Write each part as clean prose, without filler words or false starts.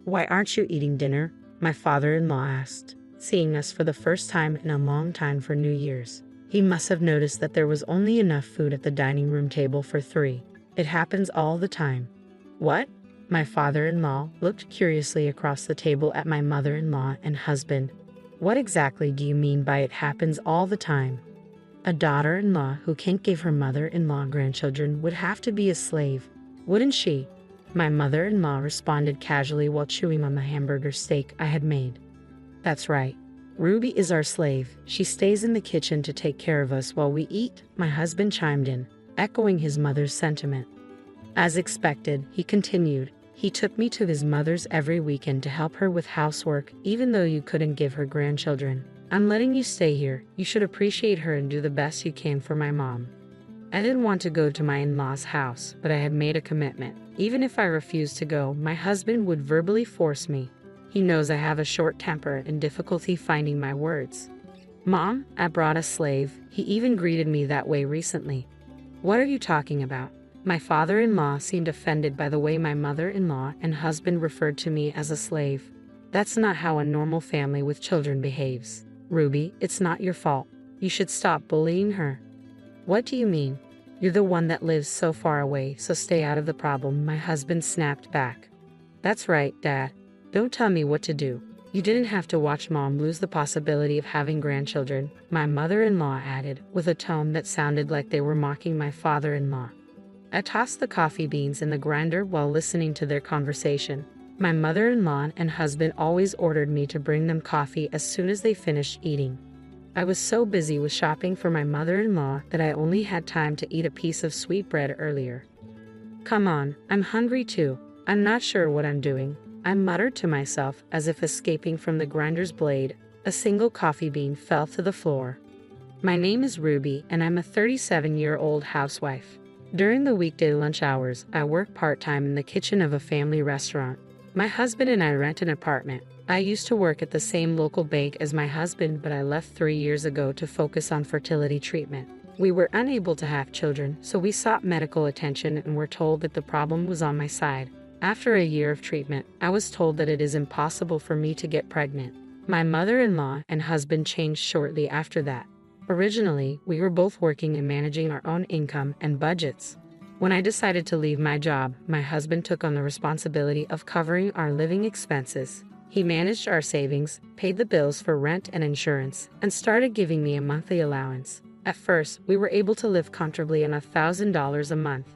"Why aren't you eating dinner?" my father-in-law asked, seeing us for the first time in a long time for New Year's. He must have noticed that there was only enough food at the dining room table for 3. "It happens all the time." "What?" My father-in-law looked curiously across the table at my mother-in-law and husband. "What exactly do you mean by it happens all the time?" "A daughter-in-law who can't give her mother-in-law grandchildren would have to be a slave, wouldn't she?" My mother-in-law responded casually while chewing on the hamburger steak I had made. "That's right. Ruby is our slave. She stays in the kitchen to take care of us while we eat," my husband chimed in, echoing his mother's sentiment. As expected, he continued, "He took me to his mother's every weekend to help her with housework, even though you couldn't give her grandchildren. I'm letting you stay here. You should appreciate her and do the best you can for my mom." I didn't want to go to my in-laws' house, but I had made a commitment. Even if I refused to go, my husband would verbally force me. He knows I have a short temper and difficulty finding my words. "Mom, I brought a slave. He even greeted me that way recently." "What are you talking about?" My father-in-law seemed offended by the way my mother-in-law and husband referred to me as a slave. "That's not how a normal family with children behaves. Ruby, it's not your fault. You should stop bullying her." "What do you mean? You're the one that lives so far away, so stay out of the problem," my husband snapped back. "That's right, Dad. Don't tell me what to do. You didn't have to watch Mom lose the possibility of having grandchildren," my mother-in-law added, with a tone that sounded like they were mocking my father-in-law. I tossed the coffee beans in the grinder while listening to their conversation. My mother-in-law and husband always ordered me to bring them coffee as soon as they finished eating. I was so busy with shopping for my mother-in-law that I only had time to eat a piece of sweetbread earlier. "Come on, I'm hungry too. I'm not sure what I'm doing," I muttered to myself as if escaping from the grinder's blade. A single coffee bean fell to the floor. "My name is Ruby, and I'm a 37-year-old housewife. During the weekday lunch hours, I work part-time in the kitchen of a family restaurant. My husband and I rent an apartment. I used to work at the same local bank as my husband, but I left 3 years ago to focus on fertility treatment. We were unable to have children, so we sought medical attention and were told that the problem was on my side. After a year of treatment, I was told that it is impossible for me to get pregnant. My mother-in-law and husband changed shortly after that. Originally, we were both working and managing our own income and budgets. When I decided to leave my job, my husband took on the responsibility of covering our living expenses. He managed our savings, paid the bills for rent and insurance, and started giving me a monthly allowance. At first, we were able to live comfortably on $1,000 a month.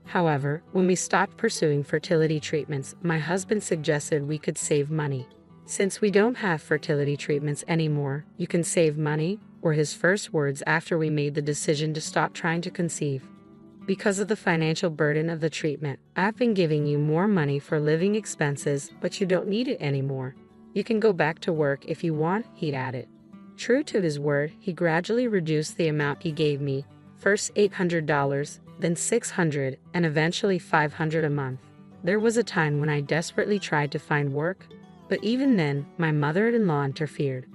However, when we stopped pursuing fertility treatments, my husband suggested we could save money. "Since we don't have fertility treatments anymore, you can save money," were his first words after we made the decision to stop trying to conceive. "Because of the financial burden of the treatment, I've been giving you more money for living expenses, but you don't need it anymore. You can go back to work if you want," he'd added. True to his word, he gradually reduced the amount he gave me, first $800, then $600, and eventually $500 a month. There was a time when I desperately tried to find work, but even then, my mother-in-law interfered.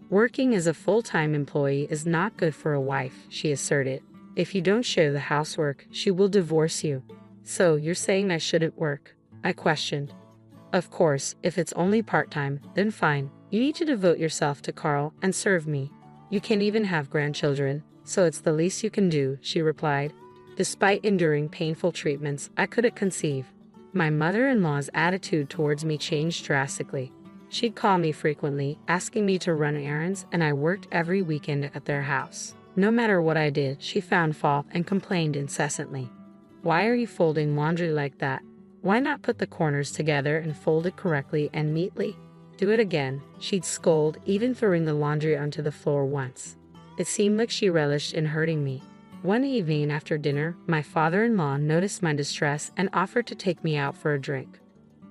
"Working as a full-time employee is not good for a wife," she asserted. "If you don't share the housework, she will divorce you." "So you're saying I shouldn't work?" I questioned. "Of course, if it's only part-time, then fine. You need to devote yourself to Carl and serve me. You can't even have grandchildren, so it's the least you can do," she replied. Despite enduring painful treatments, I couldn't conceive. My mother-in-law's attitude towards me changed drastically. She'd call me frequently, asking me to run errands, and I worked every weekend at their house. No matter what I did, she found fault and complained incessantly. "Why are you folding laundry like that? Why not put the corners together and fold it correctly and neatly? Do it again," she'd scold, even throwing the laundry onto the floor once. It seemed like she relished in hurting me. One evening after dinner, my father-in-law noticed my distress and offered to take me out for a drink.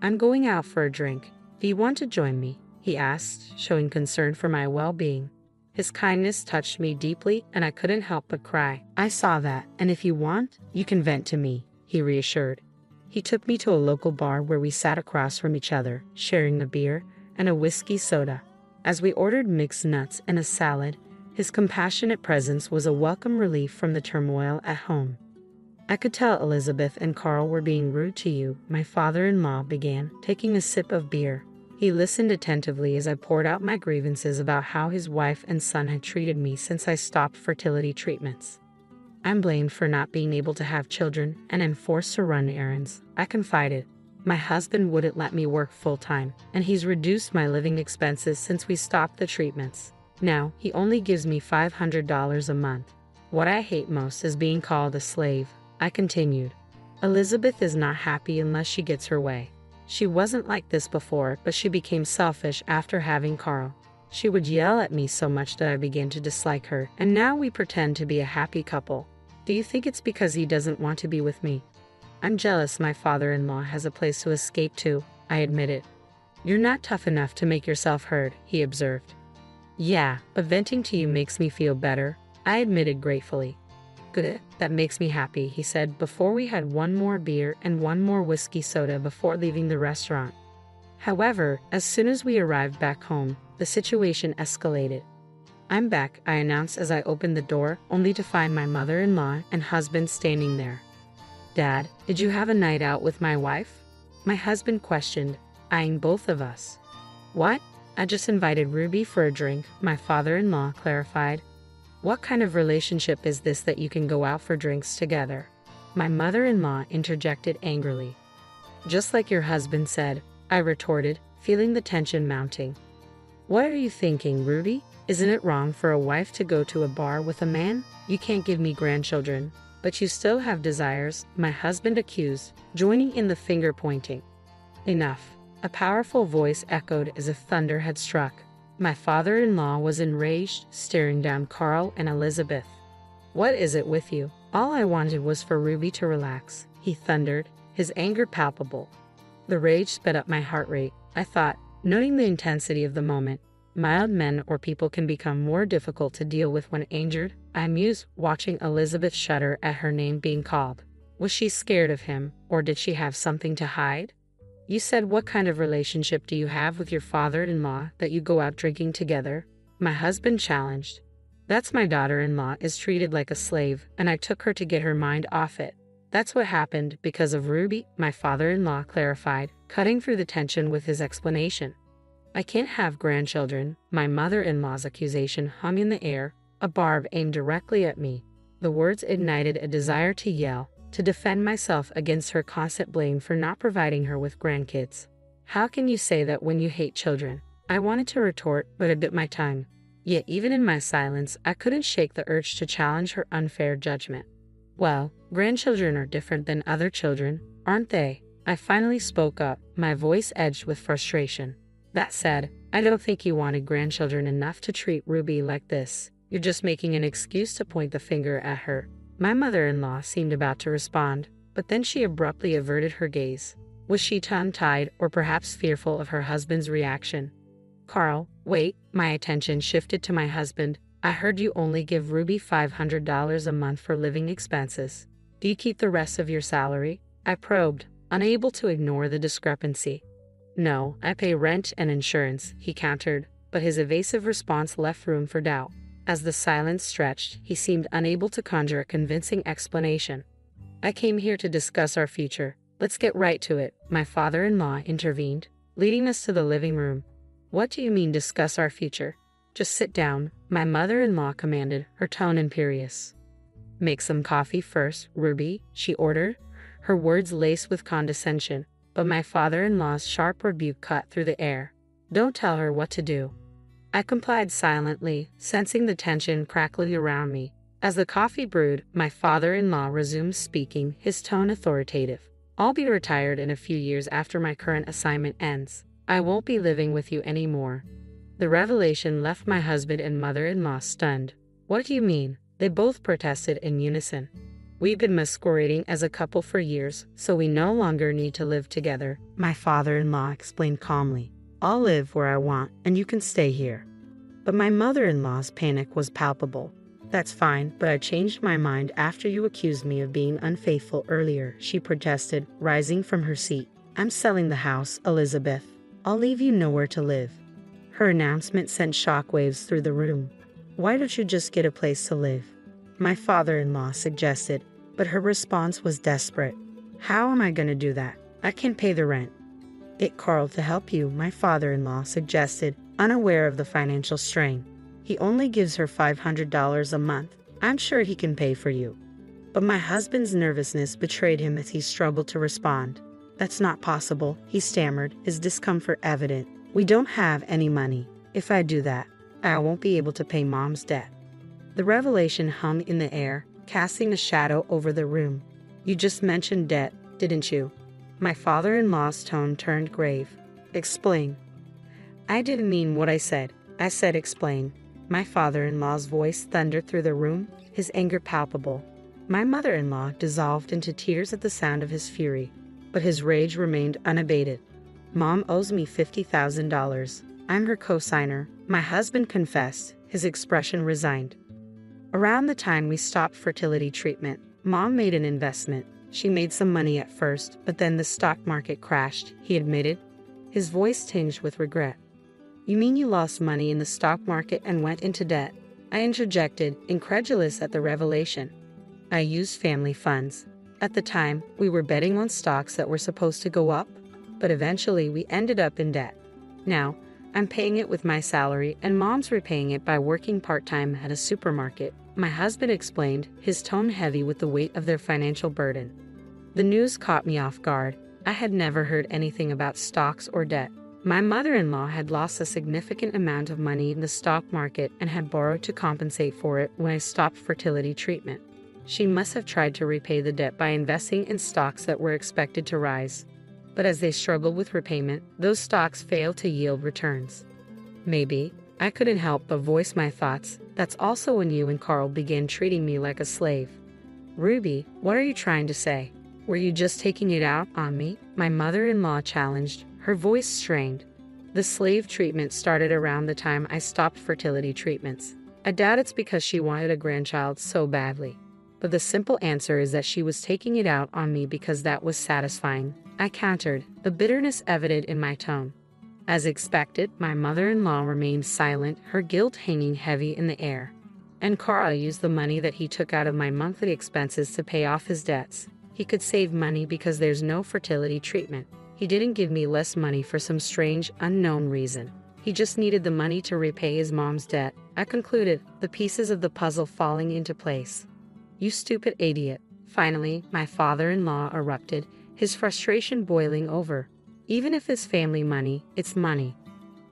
"I'm going out for a drink. Do you want to join me?" he asked, showing concern for my well-being. His kindness touched me deeply, and I couldn't help but cry. "I saw that, and if you want, you can vent to me," he reassured. He took me to a local bar where we sat across from each other, sharing a beer and a whiskey soda. As we ordered mixed nuts and a salad, his compassionate presence was a welcome relief from the turmoil at home. I could tell Elizabeth and Carl were being rude to you, my father-in-law began, taking a sip of beer. He listened attentively as I poured out my grievances about how his wife and son had treated me since I stopped fertility treatments. I'm blamed for not being able to have children and am forced to run errands, I confided. My husband wouldn't let me work full-time, and he's reduced my living expenses since we stopped the treatments. Now, he only gives me $500 a month. What I hate most is being called a slave, I continued. Elizabeth is not happy unless she gets her way. She wasn't like this before, but she became selfish after having Carl. She would yell at me so much that I began to dislike her, and now we pretend to be a happy couple. Do you think it's because he doesn't want to be with me? I'm jealous my father-in-law has a place to escape to, I admitted. You're not tough enough to make yourself heard, he observed. Yeah, but venting to you makes me feel better, I admitted gratefully. Good, that makes me happy, he said before we had one more beer and one more whiskey soda before leaving the restaurant. However, as soon as we arrived back home, the situation escalated. I'm back, I announced as I opened the door, only to find my mother-in-law and husband standing there. Dad, did you have a night out with my wife? My husband questioned, eyeing both of us. What? I just invited Ruby for a drink, my father-in-law clarified. What kind of relationship is this that you can go out for drinks together? My mother-in-law interjected angrily. Just like your husband said, I retorted, feeling the tension mounting. What are you thinking, Ruby? Isn't it wrong for a wife to go to a bar with a man? You can't give me grandchildren, but you still have desires, my husband accused, joining in the finger-pointing. Enough, a powerful voice echoed as if thunder had struck. My father-in-law was enraged, staring down Carl and Elizabeth. What is it with you? All I wanted was for Ruby to relax, he thundered, his anger palpable. The rage sped up my heart rate, I thought, noting the intensity of the moment. Mild men or people can become more difficult to deal with when injured, I mused, watching Elizabeth shudder at her name being called. Was she scared of him, or did she have something to hide? You said what kind of relationship do you have with your father-in-law that you go out drinking together? My husband challenged. That's my daughter-in-law is treated like a slave, and I took her to get her mind off it. That's what happened because of Ruby, my father-in-law clarified, cutting through the tension with his explanation. I can't have grandchildren, my mother-in-law's accusation hung in the air, a barb aimed directly at me. The words ignited a desire to yell, to defend myself against her constant blame for not providing her with grandkids. How can you say that when you hate children? I wanted to retort, but I bit my tongue. Yet even in my silence, I couldn't shake the urge to challenge her unfair judgment. Well, grandchildren are different than other children, aren't they? I finally spoke up, my voice edged with frustration. That said, I don't think you wanted grandchildren enough to treat Ruby like this. You're just making an excuse to point the finger at her. My mother-in-law seemed about to respond, but then she abruptly averted her gaze. Was she tongue-tied or perhaps fearful of her husband's reaction? Carl, wait, my attention shifted to my husband. I heard you only give Ruby $500 a month for living expenses. Do you keep the rest of your salary? I probed, unable to ignore the discrepancy. No, I pay rent and insurance, he countered, but his evasive response left room for doubt. As the silence stretched, he seemed unable to conjure a convincing explanation. I came here to discuss our future. Let's get right to it, my father-in-law intervened, leading us to the living room. What do you mean discuss our future? Just sit down, my mother-in-law commanded, her tone imperious. Make some coffee first, Ruby, she ordered, her words laced with condescension. But my father-in-law's sharp rebuke cut through the air. Don't tell her what to do. I complied silently, sensing the tension crackling around me. As the coffee brewed, my father-in-law resumed speaking, his tone authoritative. I'll be retired in a few years after my current assignment ends. I won't be living with you anymore. The revelation left my husband and mother-in-law stunned. What do you mean? They both protested in unison. We've been masquerading as a couple for years, so we no longer need to live together, my father-in-law explained calmly. I'll live where I want, and you can stay here. But my mother-in-law's panic was palpable. That's fine, but I changed my mind after you accused me of being unfaithful earlier, she protested, rising from her seat. I'm selling the house, Elizabeth. I'll leave you nowhere to live. Her announcement sent shockwaves through the room. Why don't you just get a place to live? My father-in-law suggested. but her response was desperate. How am I going to do that? I can't pay the rent. Get Carl to help you, my father-in-law suggested, unaware of the financial strain. He only gives her $500 a month. I'm sure he can pay for you. But my husband's nervousness betrayed him as he struggled to respond. That's not possible, he stammered, his discomfort evident. We don't have any money. If I do that, I won't be able to pay Mom's debt. The revelation hung in the air, casting a shadow over the room. You just mentioned debt, didn't you? My father-in-law's tone turned grave. Explain. I didn't mean what I said. I said explain. My father-in-law's voice thundered through the room, his anger palpable. My mother-in-law dissolved into tears at the sound of his fury, but his rage remained unabated. Mom owes me $50,000. I'm her co-signer, my husband confessed, his expression resigned. Around the time we stopped fertility treatment, Mom made an investment. She made some money at first, but then the stock market crashed, he admitted, his voice tinged with regret. You mean you lost money in the stock market and went into debt? I interjected, incredulous at the revelation. I used family funds. At the time, we were betting on stocks that were supposed to go up, but eventually we ended up in debt. Now, I'm paying it with my salary and Mom's repaying it by working part-time at a supermarket, my husband explained, his tone heavy with the weight of their financial burden. The news caught me off guard. I had never heard anything about stocks or debt. My mother-in-law had lost a significant amount of money in the stock market and had borrowed to compensate for it when I stopped fertility treatment. She must have tried to repay the debt by investing in stocks that were expected to rise. But as they struggled with repayment, those stocks failed to yield returns. Maybe. I couldn't help but voice my thoughts. That's also when you and Carl began treating me like a slave. Ruby, what are you trying to say? Were you just taking it out on me? My mother-in-law challenged, her voice strained. The slave treatment started around the time I stopped fertility treatments. I doubt it's because she wanted a grandchild so badly. But the simple answer is that she was taking it out on me because that was satisfying. I countered, the bitterness evident in my tone. As expected, my mother-in-law remained silent, her guilt hanging heavy in the air. And Carl used the money that he took out of my monthly expenses to pay off his debts. He could save money because there's no fertility treatment. He didn't give me less money for some strange, unknown reason. He just needed the money to repay his mom's debt. I concluded, the pieces of the puzzle falling into place. You stupid idiot. Finally, my father-in-law erupted, his frustration boiling over. Even if it's family money, it's money.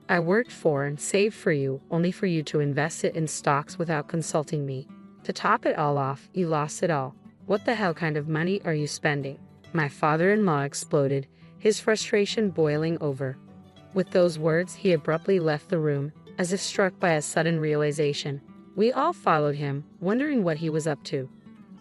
I worked for and saved for you, only for you to invest it in stocks without consulting me. To top it all off, you lost it all. What the hell kind of money are you spending? My father-in-law exploded, his frustration boiling over. With those words, he abruptly left the room, as if struck by a sudden realization. We all followed him, wondering what he was up to.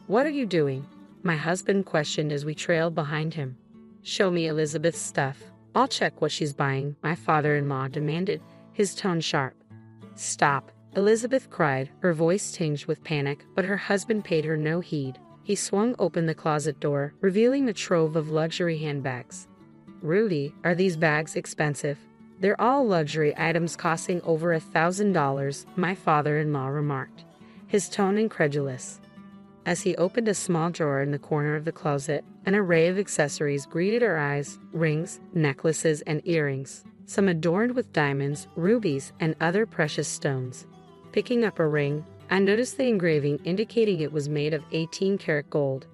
What are you doing? My husband questioned as we trailed behind him. Show me Elizabeth's stuff. I'll check what she's buying, my father-in-law demanded, his tone sharp. Stop, Elizabeth cried, her voice tinged with panic, but her husband paid her no heed. He swung open the closet door, revealing a trove of luxury handbags. Rudy, are these bags expensive? They're all luxury items costing over $1,000, my father-in-law remarked, his tone incredulous. As he opened a small drawer in the corner of the closet, an array of accessories greeted our eyes, rings, necklaces, and earrings, some adorned with diamonds, rubies, and other precious stones. Picking up a ring, I noticed the engraving indicating it was made of 18-karat gold.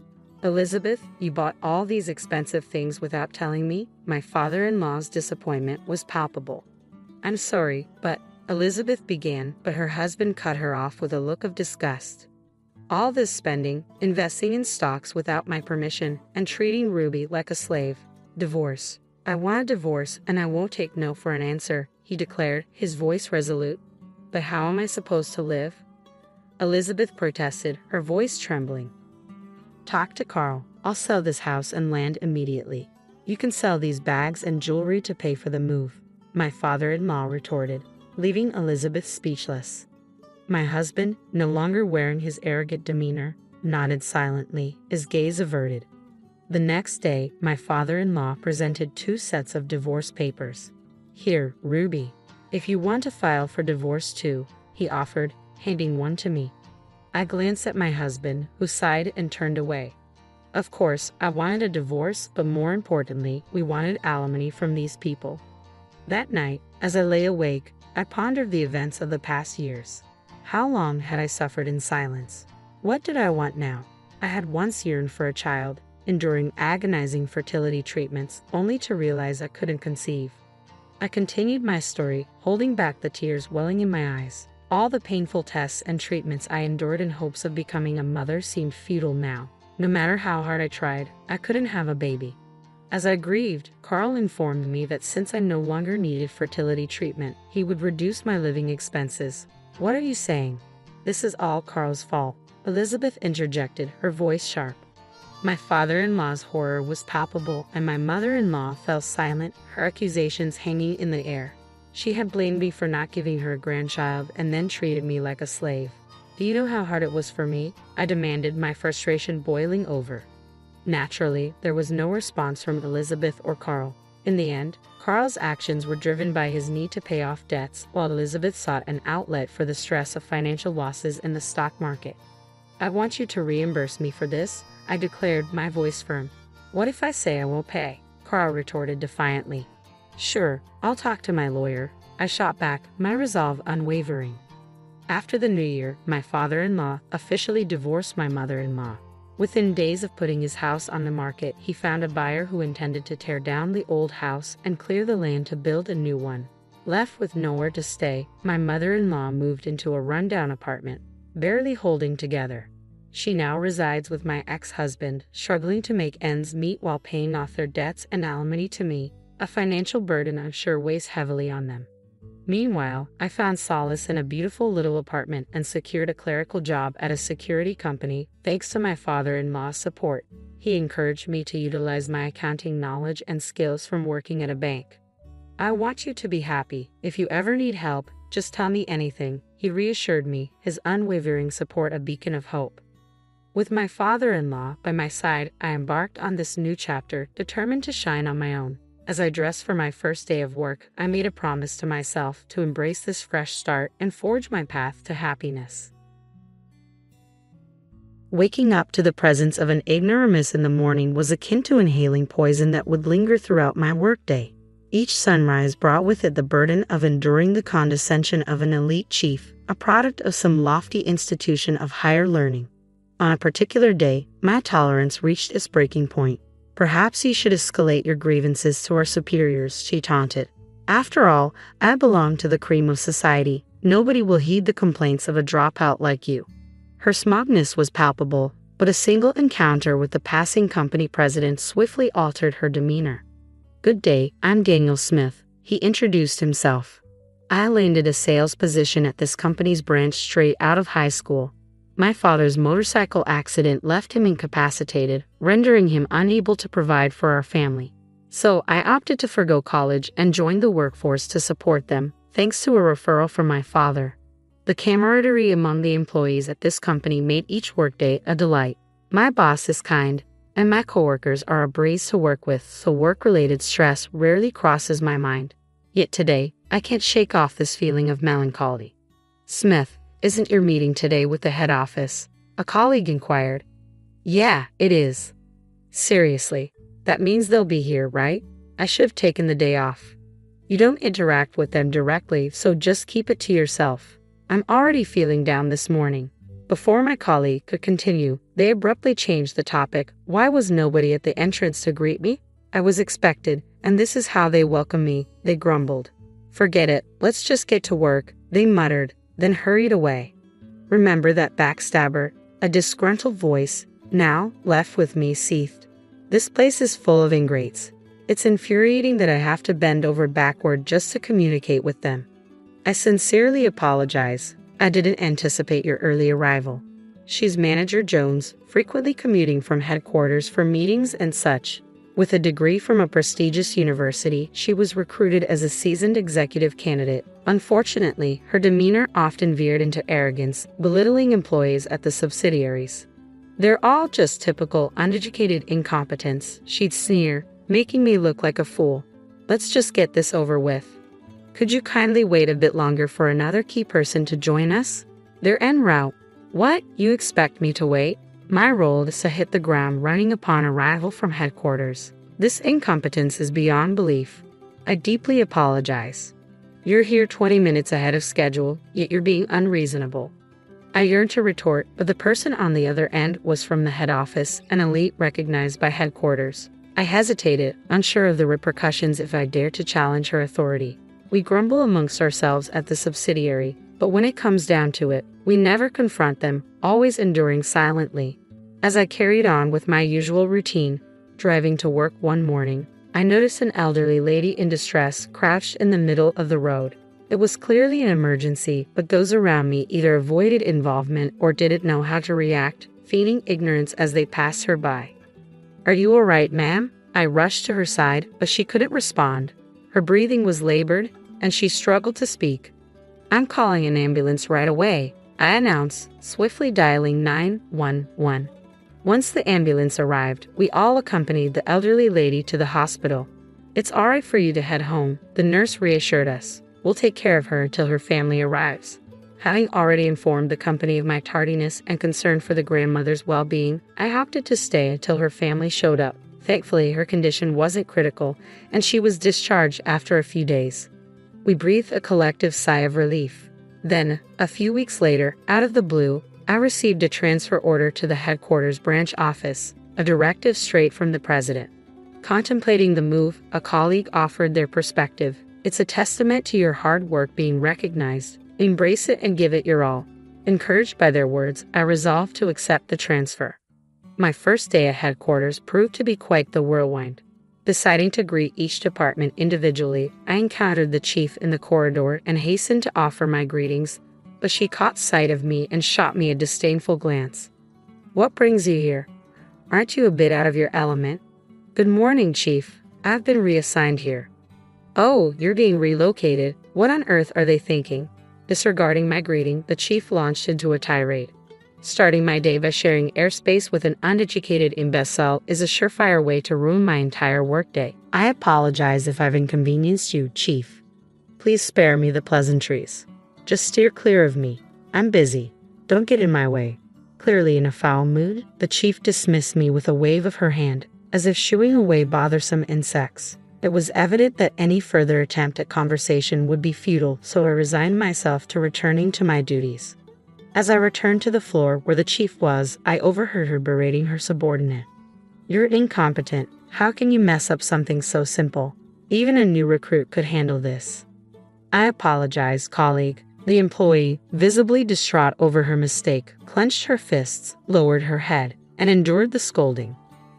Elizabeth, you bought all these expensive things without telling me? My father-in-law's disappointment was palpable. I'm sorry, but Elizabeth began, but her husband cut her off with a look of disgust. All this spending, investing in stocks without my permission, and treating Ruby like a slave. Divorce. I want a divorce, and I won't take no for an answer, he declared, his voice resolute. But how am I supposed to live? Elizabeth protested, her voice trembling. Talk to Carl. I'll sell this house and land immediately. You can sell these bags and jewelry to pay for the move, my father-in-law retorted, leaving Elizabeth speechless. My husband, no longer wearing his arrogant demeanor, nodded silently, his gaze averted. The next day, my father-in-law presented 2 sets of divorce papers. Here, Ruby. If you want to file for divorce too, he offered, handing one to me. I glanced at my husband, who sighed and turned away. Of course, I wanted a divorce, but more importantly, we wanted alimony from these people. That night, as I lay awake, I pondered the events of the past years. How long had I suffered in silence? What did I want now? I had once yearned for a child, enduring agonizing fertility treatments, only to realize I couldn't conceive. I continued my story, holding back the tears welling in my eyes. All the painful tests and treatments I endured in hopes of becoming a mother seemed futile now. No matter how hard I tried, I couldn't have a baby. As I grieved, Carl informed me that since I no longer needed fertility treatment, he would reduce my living expenses. "What are you saying? This is all Carl's fault," Elizabeth interjected, her voice sharp. My father-in-law's horror was palpable, and my mother-in-law fell silent, her accusations hanging in the air. She had blamed me for not giving her a grandchild and then treated me like a slave. "Do you know how hard it was for me?" I demanded, my frustration boiling over. Naturally, there was no response from Elizabeth or Carl. In the end, Carl's actions were driven by his need to pay off debts, while Elizabeth sought an outlet for the stress of financial losses in the stock market. "I want you to reimburse me for this," I declared, my voice firm. "What if I say I won't pay?" Carl retorted defiantly. "Sure, I'll talk to my lawyer," I shot back, my resolve unwavering. After the new year, my father-in-law officially divorced my mother-in-law. Within days of putting his house on the market, he found a buyer who intended to tear down the old house and clear the land to build a new one. Left with nowhere to stay, my mother-in-law moved into a rundown apartment, barely holding together. She now resides with my ex-husband, struggling to make ends meet while paying off their debts and alimony to me, a financial burden I'm sure weighs heavily on them. Meanwhile, I found solace in a beautiful little apartment and secured a clerical job at a security company, thanks to my father-in-law's support. He encouraged me to utilize my accounting knowledge and skills from working at a bank. "I want you to be happy. If you ever need help, just tell me anything," he reassured me, his unwavering support a beacon of hope. With my father-in-law by my side, I embarked on this new chapter, determined to shine on my own. As I dressed for my first day of work, I made a promise to myself to embrace this fresh start and forge my path to happiness. Waking up to the presence of an ignoramus in the morning was akin to inhaling poison that would linger throughout my workday. Each sunrise brought with it the burden of enduring the condescension of an elite chief, a product of some lofty institution of higher learning. On a particular day, my tolerance reached its breaking point. "Perhaps you should escalate your grievances to our superiors," she taunted. "After all, I belong to the cream of society. Nobody will heed the complaints of a dropout like you." Her smugness was palpable, but a single encounter with the passing company president swiftly altered her demeanor. "Good day, I'm Daniel Smith," he introduced himself. "I landed a sales position at this company's branch straight out of high school. My father's motorcycle accident left him incapacitated, rendering him unable to provide for our family. So I opted to forgo college and joined the workforce to support them, thanks to a referral from my father." The camaraderie among the employees at this company made each workday a delight. My boss is kind, and my coworkers are a breeze to work with, so work-related stress rarely crosses my mind. Yet today, I can't shake off this feeling of melancholy. "Smith, isn't your meeting today with the head office?" a colleague inquired. "Yeah, it is." "Seriously, that means they'll be here, right? I should have taken the day off." "You don't interact with them directly, so just keep it to yourself. I'm already feeling down this morning." Before my colleague could continue, they abruptly changed the topic. "Why was nobody at the entrance to greet me? I was expected, and this is how they welcome me," they grumbled. "Forget it, let's just get to work," they muttered, then hurried away. "Remember that backstabber?" a disgruntled voice, now left with me, seethed. "This place is full of ingrates. It's infuriating that I have to bend over backward just to communicate with them. I sincerely apologize. I didn't anticipate your early arrival." She's Manager Jones, frequently commuting from headquarters for meetings and such. With a degree from a prestigious university, she was recruited as a seasoned executive candidate. Unfortunately, her demeanor often veered into arrogance, belittling employees at the subsidiaries. "They're all just typical uneducated incompetents," she'd sneer, making me look like a fool. "Let's just get this over with. Could you kindly wait a bit longer for another key person to join us? They're en route." "What? You expect me to wait?" My role is to hit the ground running upon arrival from headquarters. This incompetence is beyond belief. I deeply apologize. You're here 20 minutes ahead of schedule, yet you're being unreasonable. I yearned to retort, but the person on the other end was from the head office, an elite recognized by headquarters. I hesitated, unsure of the repercussions if I dared to challenge her authority. We grumble amongst ourselves at the subsidiary, but when it comes down to it, we never confront them, always enduring silently. As I carried on with my usual routine, driving to work one morning, I noticed an elderly lady in distress crouched in the middle of the road. It was clearly an emergency, but those around me either avoided involvement or didn't know how to react, feigning ignorance as they passed her by. "Are you all right, ma'am?" I rushed to her side, but she couldn't respond. Her breathing was labored, and she struggled to speak. "I'm calling an ambulance right away," I announced, swiftly dialing 911. Once the ambulance arrived, we all accompanied the elderly lady to the hospital. "It's all right for you to head home," the nurse reassured us. "We'll take care of her until her family arrives." Having already informed the company of my tardiness and concern for the grandmother's well-being, I opted to stay until her family showed up. Thankfully, her condition wasn't critical, and she was discharged after a few days. We breathed a collective sigh of relief. Then, a few weeks later, out of the blue, I received a transfer order to the headquarters branch office, a directive straight from the president. Contemplating the move, a colleague offered their perspective. "It's a testament to your hard work being recognized. Embrace it and give it your all." Encouraged by their words, I resolved to accept the transfer. My first day at headquarters proved to be quite the whirlwind. Deciding to greet each department individually, I encountered the chief in the corridor and hastened to offer my greetings, but she caught sight of me and shot me a disdainful glance. "What brings you here? Aren't you a bit out of your element?" "Good morning, Chief. I've been reassigned here." "Oh, you're being relocated. What on earth are they thinking?" Disregarding my greeting, the chief launched into a tirade. "Starting my day by sharing airspace with an uneducated imbecile is a surefire way to ruin my entire workday. I apologize if I've inconvenienced you, Chief. Please spare me the pleasantries. Just steer clear of me. I'm busy. Don't get in my way." Clearly in a foul mood, the chief dismissed me with a wave of her hand, as if shooing away bothersome insects. It was evident that any further attempt at conversation would be futile, so I resigned myself to returning to my duties. As I returned to the floor where the chief was, I overheard her berating her subordinate. "You're incompetent. How can you mess up something so simple? Even a new recruit could handle this." "I apologize, colleague." The employee, visibly distraught over her mistake, clenched her fists, lowered her head, and endured the scolding.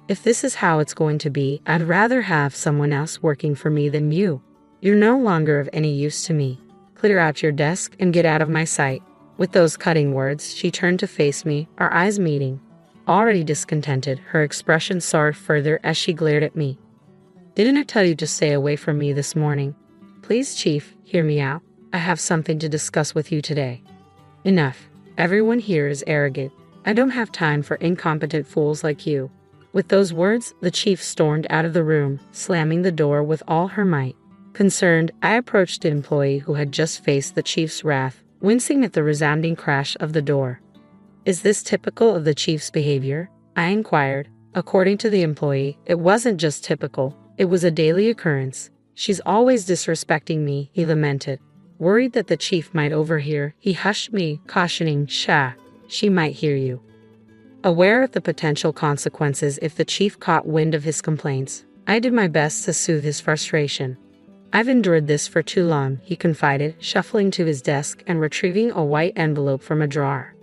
"If this is how it's going to be, I'd rather have someone else working for me than you. You're no longer of any use to me. Clear out your desk and get out of my sight." With those cutting words, she turned to face me, our eyes meeting. Already discontented, her expression soared further as she glared at me. "Didn't I tell you to stay away from me this morning? Please, Chief, hear me out. I have something to discuss with you today." "Enough. Everyone here is arrogant. I don't have time for incompetent fools like you." With those words, the chief stormed out of the room, slamming the door with all her might. Concerned, I approached the employee who had just faced the chief's wrath, wincing at the resounding crash of the door. "Is this typical of the chief's behavior?" I inquired. According to the employee, it wasn't just typical, it was a daily occurrence. "She's always disrespecting me," he lamented. Worried that the chief might overhear, he hushed me, cautioning, "Shh, she might hear you." Aware of the potential consequences if the chief caught wind of his complaints, I did my best to soothe his frustration. "I've endured this for too long," he confided, shuffling to his desk and retrieving a white envelope from a drawer.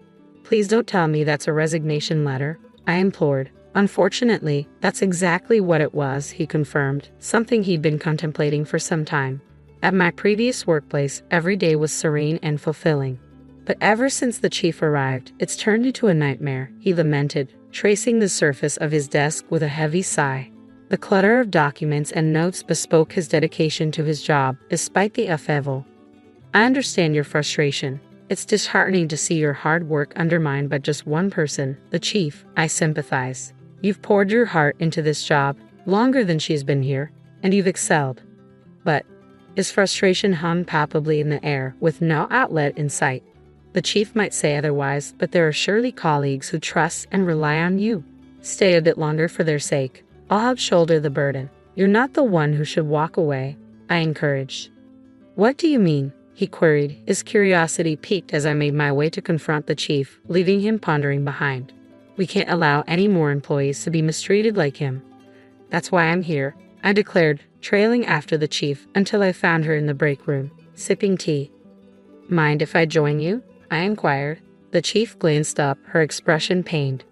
"Please don't tell me that's a resignation letter," I implored. "Unfortunately, that's exactly what it was," he confirmed, something he'd been contemplating for some time. "At my previous workplace, every day was serene and fulfilling. But ever since the chief arrived, it's turned into a nightmare," he lamented, tracing the surface of his desk with a heavy sigh. The clutter of documents and notes bespoke his dedication to his job, despite the upheaval. "I understand your frustration. It's disheartening to see your hard work undermined by just one person, the chief. I sympathize. You've poured your heart into this job, longer than she's been here, and you've excelled." But his frustration hung palpably in the air, with no outlet in sight. The chief might say otherwise, but there are surely colleagues who trust and rely on you. Stay a bit longer for their sake. I'll help shoulder the burden. You're not the one who should walk away, I encouraged. What do you mean? He queried, his curiosity piqued as I made my way to confront the chief, leaving him pondering behind. We can't allow any more employees to be mistreated like him. That's why I'm here, I declared, trailing after the chief until I found her in the break room, sipping tea. Mind if I join you? I inquired. The chief glanced up, her expression pained.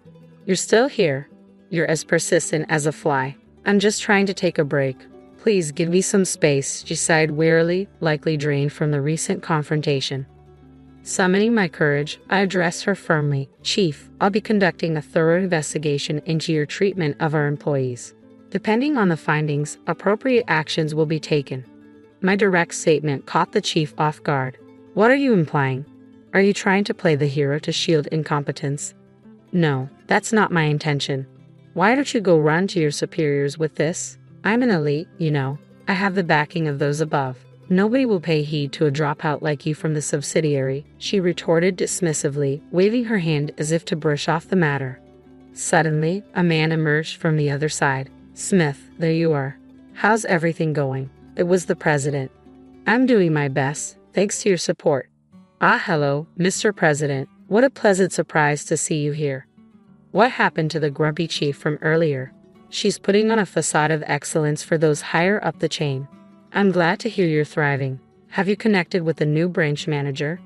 You're still here. You're as persistent as a fly. I'm just trying to take a break. Please give me some space, she sighed wearily, likely drained from the recent confrontation. Summoning my courage, I addressed her firmly. Chief, I'll be conducting a thorough investigation into your treatment of our employees. Depending on the findings, appropriate actions will be taken. My direct statement caught the chief off guard. What are you implying? Are you trying to play the hero to shield incompetence? No, that's not my intention. Why don't you go run to your superiors with this? I'm an elite, you know. I have the backing of those above. Nobody will pay heed to a dropout like you from the subsidiary, she retorted dismissively, waving her hand as if to brush off the matter. Suddenly, a man emerged from the other side. Smith, there you are. How's everything going? It was the president. I'm doing my best, thanks to your support. Ah, hello, Mr. President. What a pleasant surprise to see you here. What happened to the grumpy chief from earlier? She's putting on a facade of excellence for those higher up the chain. I'm glad to hear you're thriving. Have you connected with the new branch manager?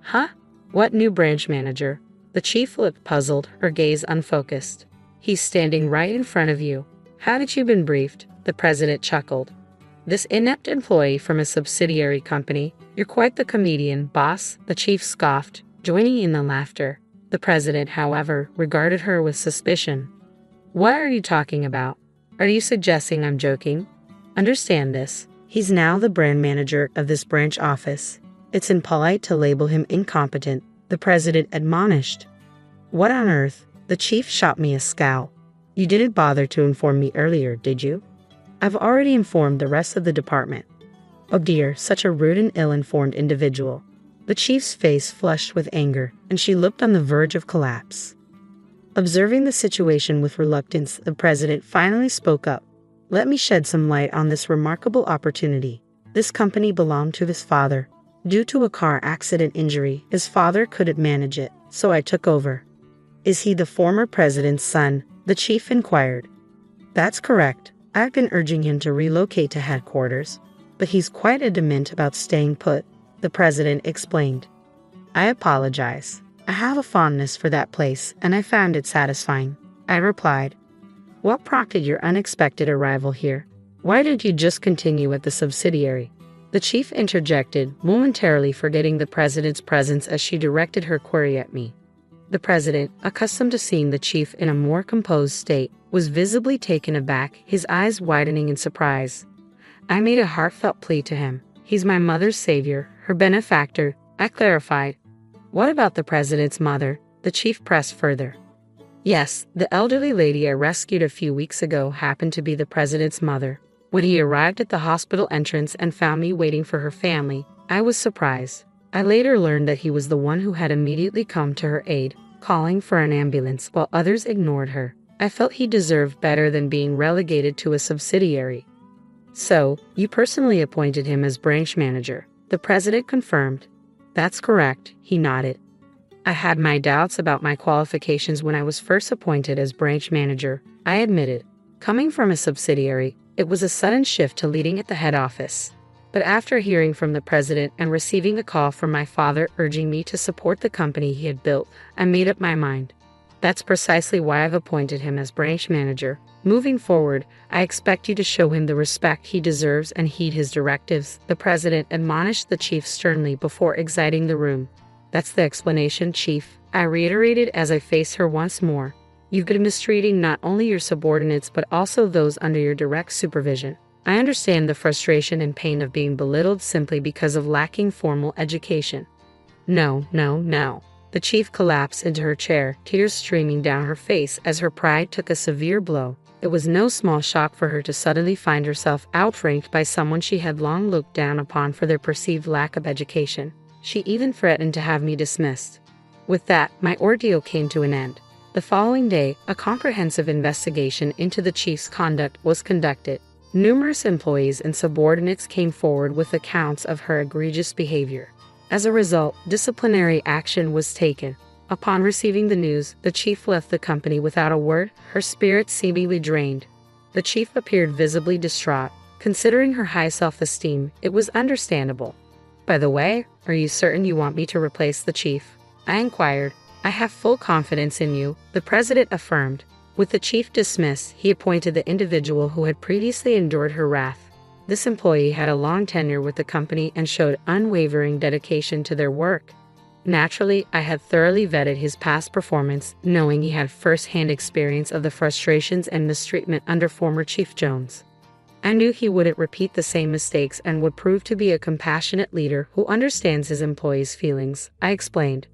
Huh? What new branch manager? The chief looked puzzled, her gaze unfocused. He's standing right in front of you. Hadn't you been briefed? The president chuckled. This inept employee from a subsidiary company. You're quite the comedian, boss, the chief scoffed, joining in the laughter. The president, however, regarded her with suspicion. What are you talking about? Are you suggesting I'm joking? Understand this. He's now the brand manager of this branch office. It's impolite to label him incompetent, the president admonished. What on earth? The chief shot me a scowl. You didn't bother to inform me earlier, did you? I've already informed the rest of the department. Oh dear, such a rude and ill-informed individual. The chief's face flushed with anger, and she looked on the verge of collapse. Observing the situation with reluctance, the president finally spoke up. Let me shed some light on this remarkable opportunity. This company belonged to his father. Due to a car accident injury, his father couldn't manage it, so I took over. Is he the former president's son? The chief inquired. That's correct. I've been urging him to relocate to headquarters, but he's quite adamant about staying put, the president explained. I apologize. I have a fondness for that place, and I found it satisfying, I replied. What prompted your unexpected arrival here? Why didn't you just continue at the subsidiary? The chief interjected, momentarily forgetting the president's presence as she directed her query at me. The president, accustomed to seeing the chief in a more composed state, was visibly taken aback, his eyes widening in surprise. I made a heartfelt plea to him. He's my mother's savior, her benefactor, I clarified. What about the president's mother? The chief pressed further. Yes, the elderly lady I rescued a few weeks ago happened to be the president's mother. When he arrived at the hospital entrance and found me waiting for her family, I was surprised. I later learned that he was the one who had immediately come to her aid, calling for an ambulance while others ignored her. I felt he deserved better than being relegated to a subsidiary. So, you personally appointed him as branch manager, the president confirmed. That's correct, he nodded. I had my doubts about my qualifications when I was first appointed as branch manager, I admitted. Coming from a subsidiary, it was a sudden shift to leading at the head office. But after hearing from the president and receiving a call from my father urging me to support the company he had built, I made up my mind. That's precisely why I've appointed him as branch manager. Moving forward, I expect you to show him the respect he deserves and heed his directives, the president admonished the chief sternly before exiting the room. That's the explanation, chief, I reiterated as I faced her once more. You've been mistreating not only your subordinates but also those under your direct supervision. I understand the frustration and pain of being belittled simply because of lacking formal education. No. The chief collapsed into her chair, tears streaming down her face as her pride took a severe blow. It was no small shock for her to suddenly find herself outranked by someone she had long looked down upon for their perceived lack of education. She even threatened to have me dismissed. With that, my ordeal came to an end. The following day, a comprehensive investigation into the chief's conduct was conducted. Numerous employees and subordinates came forward with accounts of her egregious behavior. As a result, disciplinary action was taken. Upon receiving the news, the chief left the company without a word, her spirits seemingly drained. The chief appeared visibly distraught. Considering her high self-esteem, it was understandable. "By the way, are you certain you want me to replace the chief?" I inquired. "I have full confidence in you," the president affirmed. With the chief dismissed, he appointed the individual who had previously endured her wrath. This employee had a long tenure with the company and showed unwavering dedication to their work. Naturally, I had thoroughly vetted his past performance, knowing he had first-hand experience of the frustrations and mistreatment under former Chief Jones. I knew he wouldn't repeat the same mistakes and would prove to be a compassionate leader who understands his employees' feelings, I explained.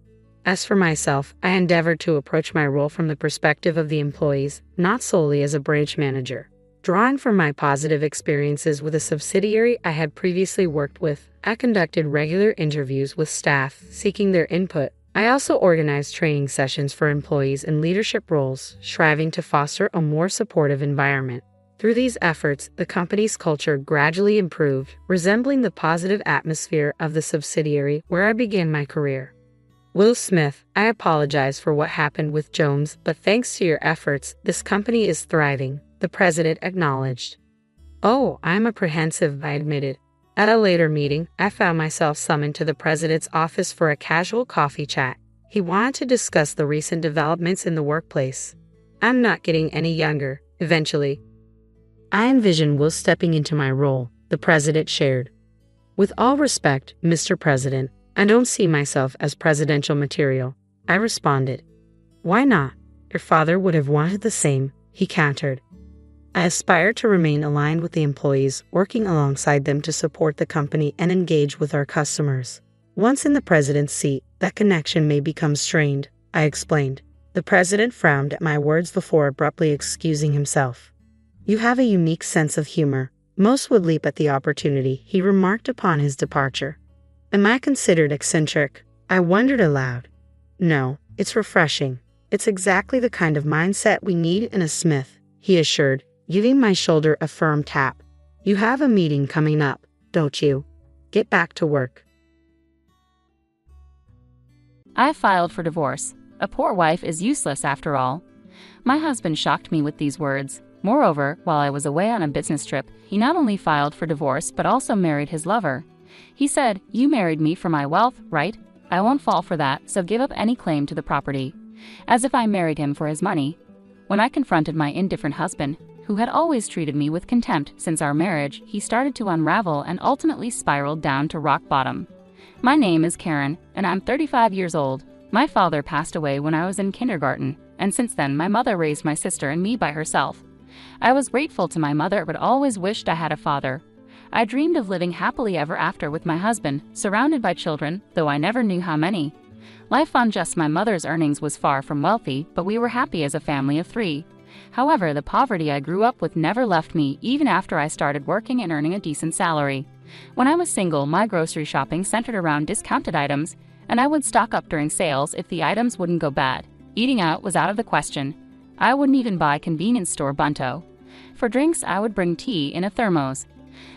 As for myself, I endeavored to approach my role from the perspective of the employees, not solely as a branch manager. Drawing from my positive experiences with a subsidiary I had previously worked with, I conducted regular interviews with staff, seeking their input. I also organized training sessions for employees in leadership roles, striving to foster a more supportive environment. Through these efforts, the company's culture gradually improved, resembling the positive atmosphere of the subsidiary where I began my career. Will Smith, I apologize for what happened with Jones, but thanks to your efforts, this company is thriving, the president acknowledged. "Oh, I'm apprehensive," I admitted. At a later meeting, I found myself summoned to the president's office for a casual coffee chat. He wanted to discuss the recent developments in the workplace. I'm not getting any younger, eventually. I envision Will stepping into my role, the president shared. "With all respect, Mr. President, I don't see myself as presidential material," I responded. "Why not? Your father would have wanted the same," he countered. "I aspire to remain aligned with the employees, working alongside them to support the company and engage with our customers. Once in the president's seat, that connection may become strained," I explained. The president frowned at my words before abruptly excusing himself. "You have a unique sense of humor. Most would leap at the opportunity," he remarked upon his departure. Am I considered eccentric? I wondered aloud. No, it's refreshing. It's exactly the kind of mindset we need in a Smith, he assured, giving my shoulder a firm tap. "You have a meeting coming up, don't you? Get back to work." I filed for divorce. A poor wife is useless after all. My husband shocked me with these words. Moreover, while I was away on a business trip, he not only filed for divorce but also married his lover. He said, "You married me for my wealth, right? I won't fall for that, so give up any claim to the property." As if I married him for his money. When I confronted my indifferent husband, who had always treated me with contempt since our marriage, he started to unravel and ultimately spiraled down to rock bottom. My name is Karen, and I'm 35 years old. My father passed away when I was in kindergarten, and since then my mother raised my sister and me by herself. I was grateful to my mother but always wished I had a father. I dreamed of living happily ever after with my husband, surrounded by children, though I never knew how many. Life on just my mother's earnings was far from wealthy, but we were happy as a family of 3. However, the poverty I grew up with never left me even after I started working and earning a decent salary. When I was single, my grocery shopping centered around discounted items, and I would stock up during sales if the items wouldn't go bad. Eating out was out of the question. I wouldn't even buy convenience store bunto. For drinks, I would bring tea in a thermos.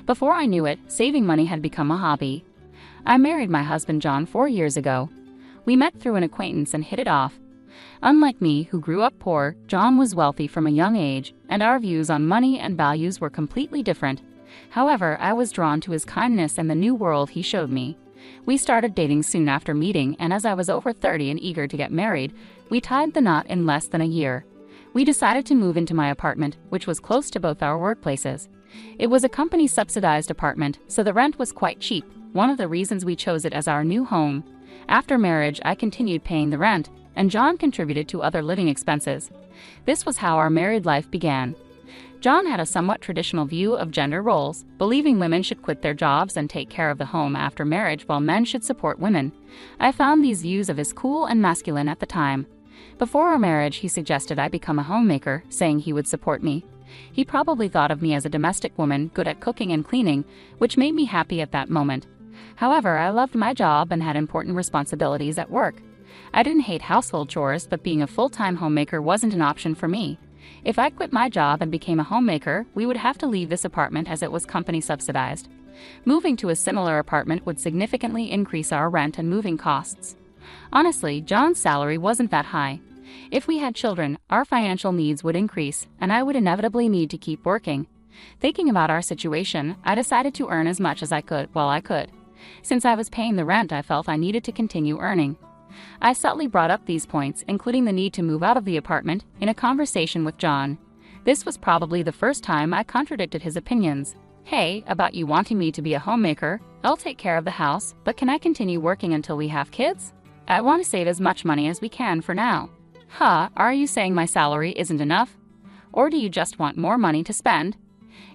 Before I knew it, saving money had become a hobby. I married my husband John 4 years ago. We met through an acquaintance and hit it off. Unlike me, who grew up poor, John was wealthy from a young age, and our views on money and values were completely different. However, I was drawn to his kindness and the new world he showed me. We started dating soon after meeting, and as I was over 30 and eager to get married, we tied the knot in less than a year. We decided to move into my apartment, which was close to both our workplaces. It was a company-subsidized apartment, so the rent was quite cheap, one of the reasons we chose it as our new home. After marriage, I continued paying the rent, and John contributed to other living expenses. This was how our married life began. John had a somewhat traditional view of gender roles, believing women should quit their jobs and take care of the home after marriage while men should support women. I found these views of his cool and masculine at the time. Before our marriage, he suggested I become a homemaker, saying he would support me. He probably thought of me as a domestic woman, good at cooking and cleaning, which made me happy at that moment. However, I loved my job and had important responsibilities at work. I didn't hate household chores, but being a full-time homemaker wasn't an option for me. If I quit my job and became a homemaker, we would have to leave this apartment as it was company subsidized. Moving to a similar apartment would significantly increase our rent and moving costs. Honestly, John's salary wasn't that high. If we had children, our financial needs would increase, and I would inevitably need to keep working. Thinking about our situation, I decided to earn as much as I could while I could. Since I was paying the rent, I felt I needed to continue earning. I subtly brought up these points, including the need to move out of the apartment, in a conversation with John. This was probably the first time I contradicted his opinions. Hey, about you wanting me to be a homemaker, I'll take care of the house, but can I continue working until we have kids? I want to save as much money as we can for now. Are you saying my salary isn't enough? Or do you just want more money to spend?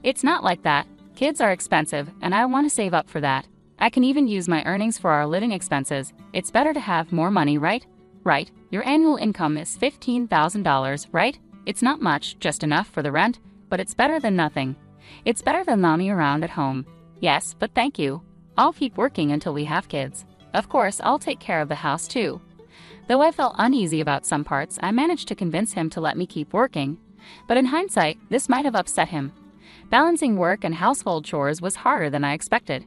It's not like that. Kids are expensive, and I want to save up for that. I can even use my earnings for our living expenses. It's better to have more money, right? Right. Your annual income is $15,000, right? It's not much, just enough for the rent, but it's better than nothing. It's better than lounging around at home. Yes, but thank you. I'll keep working until we have kids. Of course, I'll take care of the house too. Though I felt uneasy about some parts, I managed to convince him to let me keep working. But in hindsight, this might have upset him. Balancing work and household chores was harder than I expected.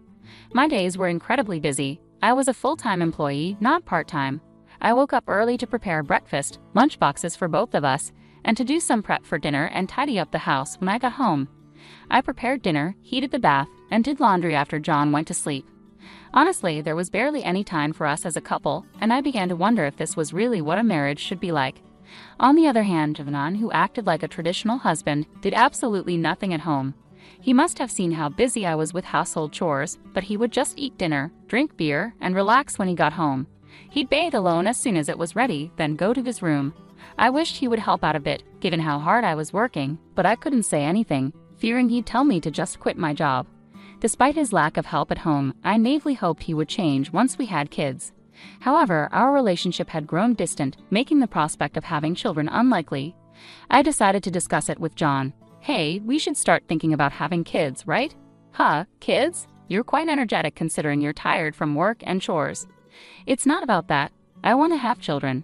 My days were incredibly busy. I was a full-time employee, not part-time. I woke up early to prepare breakfast, lunch boxes for both of us, and to do some prep for dinner and tidy up the house when I got home. I prepared dinner, heated the bath, and did laundry after John went to sleep. Honestly, there was barely any time for us as a couple, and I began to wonder if this was really what a marriage should be like. On the other hand, Javanan, who acted like a traditional husband, did absolutely nothing at home. He must have seen how busy I was with household chores, but he would just eat dinner, drink beer, and relax when he got home. He'd bathe alone as soon as it was ready, then go to his room. I wished he would help out a bit, given how hard I was working, but I couldn't say anything, fearing he'd tell me to just quit my job. Despite his lack of help at home, I naively hoped he would change once we had kids. However, our relationship had grown distant, making the prospect of having children unlikely. I decided to discuss it with John. Hey, we should start thinking about having kids, right? Kids? You're quite energetic considering you're tired from work and chores. It's not about that. I want to have children.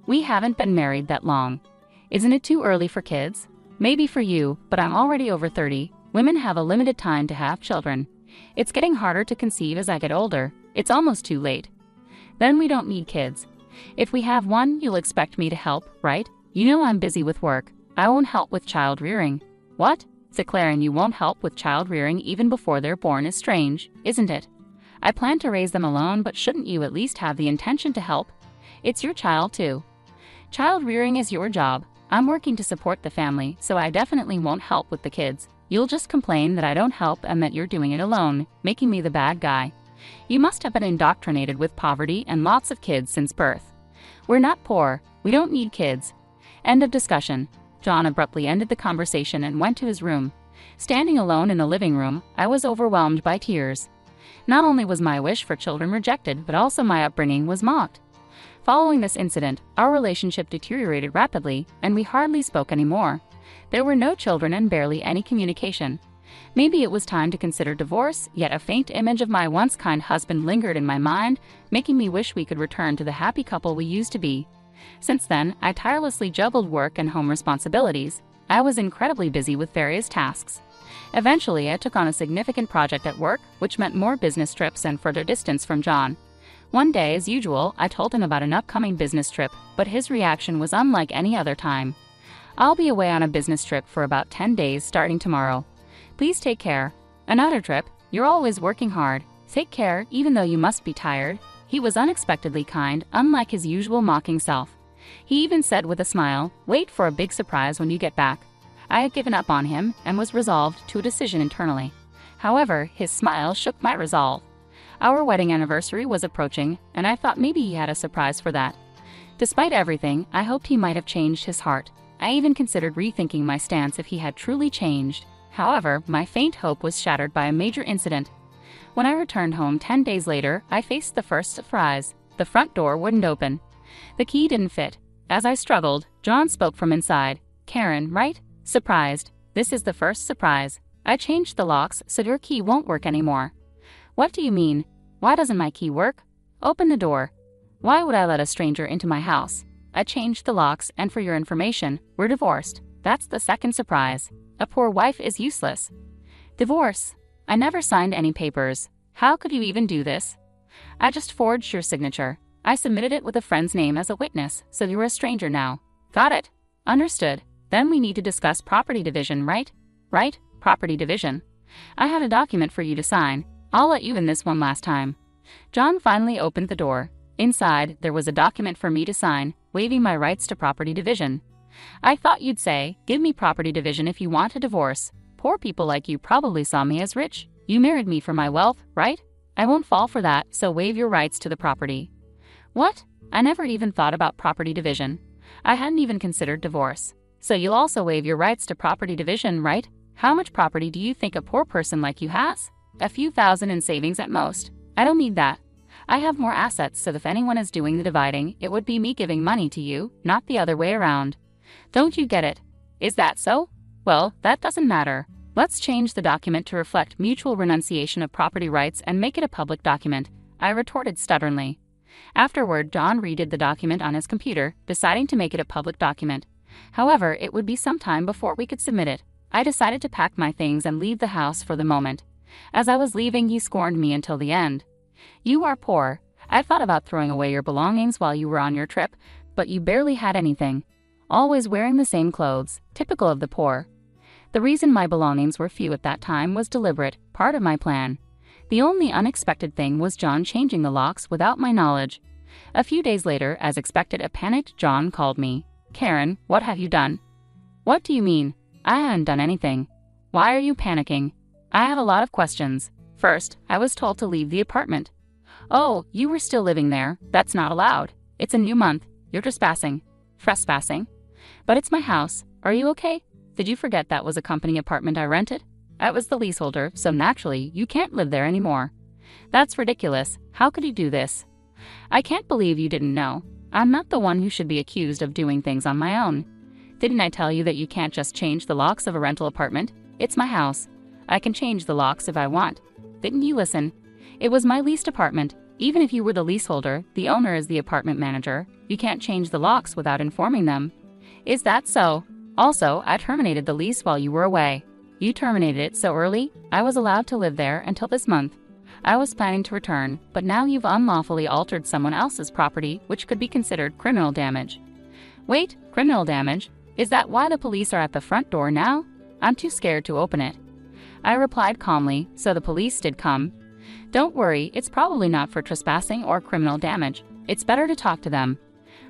We haven't been married that long. Isn't it too early for kids? Maybe for you, but I'm already over 30. Women have a limited time to have children. It's getting harder to conceive as I get older. It's almost too late. Then we don't need kids. If we have one, you'll expect me to help, right? You know I'm busy with work. I won't help with child rearing. What? Declaring you won't help with child rearing even before they're born is strange, isn't it? I plan to raise them alone, but shouldn't you at least have the intention to help? It's your child too. Child rearing is your job. I'm working to support the family, so I definitely won't help with the kids. You'll just complain that I don't help and that you're doing it alone, making me the bad guy. You must have been indoctrinated with poverty and lots of kids since birth. We're not poor. We don't need kids. End of discussion. John abruptly ended the conversation and went to his room. Standing alone in the living room, I was overwhelmed by tears. Not only was my wish for children rejected, but also my upbringing was mocked. Following this incident, our relationship deteriorated rapidly, and we hardly spoke anymore. There were no children and barely any communication. Maybe it was time to consider divorce, yet a faint image of my once kind husband lingered in my mind, making me wish we could return to the happy couple we used to be. Since then, I tirelessly juggled work and home responsibilities. I was incredibly busy with various tasks. Eventually, I took on a significant project at work, which meant more business trips and further distance from John. One day, as usual, I told him about an upcoming business trip, but his reaction was unlike any other time. I'll be away on a business trip for about 10 days starting tomorrow. Please take care. Another trip? You're always working hard. Take care, even though you must be tired. He was unexpectedly kind, unlike his usual mocking self. He even said with a smile, "Wait for a big surprise when you get back." I had given up on him and was resolved to a decision internally. However, his smile shook my resolve. Our wedding anniversary was approaching, and I thought maybe he had a surprise for that. Despite everything, I hoped he might have changed his heart. I even considered rethinking my stance if he had truly changed. However, my faint hope was shattered by a major incident. When I returned home 10 days later, I faced the first surprise. The front door wouldn't open. The key didn't fit. As I struggled, John spoke from inside. "Karen, right? Surprised. This is the first surprise. I changed the locks, so your key won't work anymore." "What do you mean?" Why doesn't my key work? Open the door. Why would I let a stranger into my house? I changed the locks, and for your information, we're divorced. That's the second surprise. A poor wife is useless. Divorce. I never signed any papers. How could you even do this? I just forged your signature. I submitted it with a friend's name as a witness, so you're a stranger now. Got it. Understood. Then we need to discuss property division, right? Right? Property division. I had a document for you to sign. I'll let you in this one last time. John finally opened the door. Inside, there was a document for me to sign, waiving my rights to property division. I thought you'd say, give me property division if you want a divorce. Poor people like you probably saw me as rich. You married me for my wealth, right? I won't fall for that, so waive your rights to the property. What? I never even thought about property division. I hadn't even considered divorce. So you'll also waive your rights to property division, right? How much property do you think a poor person like you has? A few thousand in savings at most. I don't need that. I have more assets, so if anyone is doing the dividing, it would be me giving money to you, not the other way around. Don't you get it? Is that so? Well, that doesn't matter. Let's change the document to reflect mutual renunciation of property rights and make it a public document, I retorted stubbornly. Afterward, John redid the document on his computer, deciding to make it a public document. However, it would be some time before we could submit it. I decided to pack my things and leave the house for the moment. As I was leaving, you scorned me until the end. You are poor. I thought about throwing away your belongings while you were on your trip, but you barely had anything. Always wearing the same clothes, typical of the poor. The reason my belongings were few at that time was deliberate, part of my plan. The only unexpected thing was John changing the locks without my knowledge. A few days later, as expected, a panicked John called me. Karen, what have you done? What do you mean? I haven't done anything. Why are you panicking? I have a lot of questions. First, I was told to leave the apartment. Oh, you were still living there. That's not allowed. It's a new month. You're trespassing. Trespassing? But it's my house. Are you okay? Did you forget that was a company apartment I rented? I was the leaseholder, so naturally, you can't live there anymore. That's ridiculous. How could you do this? I can't believe you didn't know. I'm not the one who should be accused of doing things on my own. Didn't I tell you that you can't just change the locks of a rental apartment? It's my house. I can change the locks if I want. Didn't you listen? It was my leased apartment. Even if you were the leaseholder, the owner is the apartment manager. You can't change the locks without informing them. Is that so? Also, I terminated the lease while you were away. You terminated it so early, I was allowed to live there until this month. I was planning to return, but now you've unlawfully altered someone else's property, which could be considered criminal damage. Wait, criminal damage? Is that why the police are at the front door now? I'm too scared to open it. I replied calmly, so the police did come. Don't worry, it's probably not for trespassing or criminal damage. It's better to talk to them.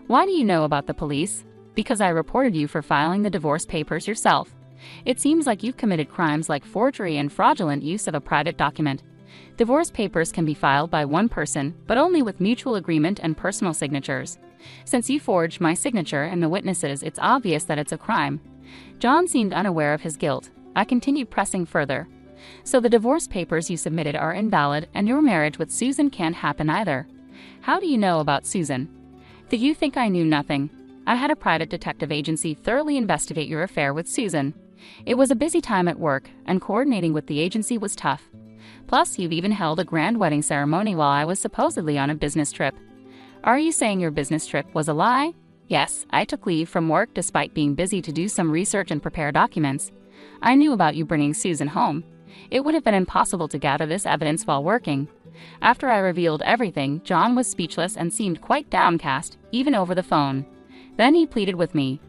Why do you know about the police? Because I reported you for filing the divorce papers yourself. It seems like you've committed crimes like forgery and fraudulent use of a private document. Divorce papers can be filed by one person, but only with mutual agreement and personal signatures. Since you forged my signature and the witnesses, it's obvious that it's a crime. John seemed unaware of his guilt. I continued pressing further. So the divorce papers you submitted are invalid, and your marriage with Susan can't happen either. How do you know about Susan? Did you think I knew nothing? I had a private detective agency thoroughly investigate your affair with Susan. It was a busy time at work, and coordinating with the agency was tough. Plus, you've even held a grand wedding ceremony while I was supposedly on a business trip. Are you saying your business trip was a lie? Yes, I took leave from work despite being busy to do some research and prepare documents. I knew about you bringing Susan home. It would have been impossible to gather this evidence while working. After I revealed everything, John was speechless and seemed quite downcast, even over the phone. Then he pleaded with me.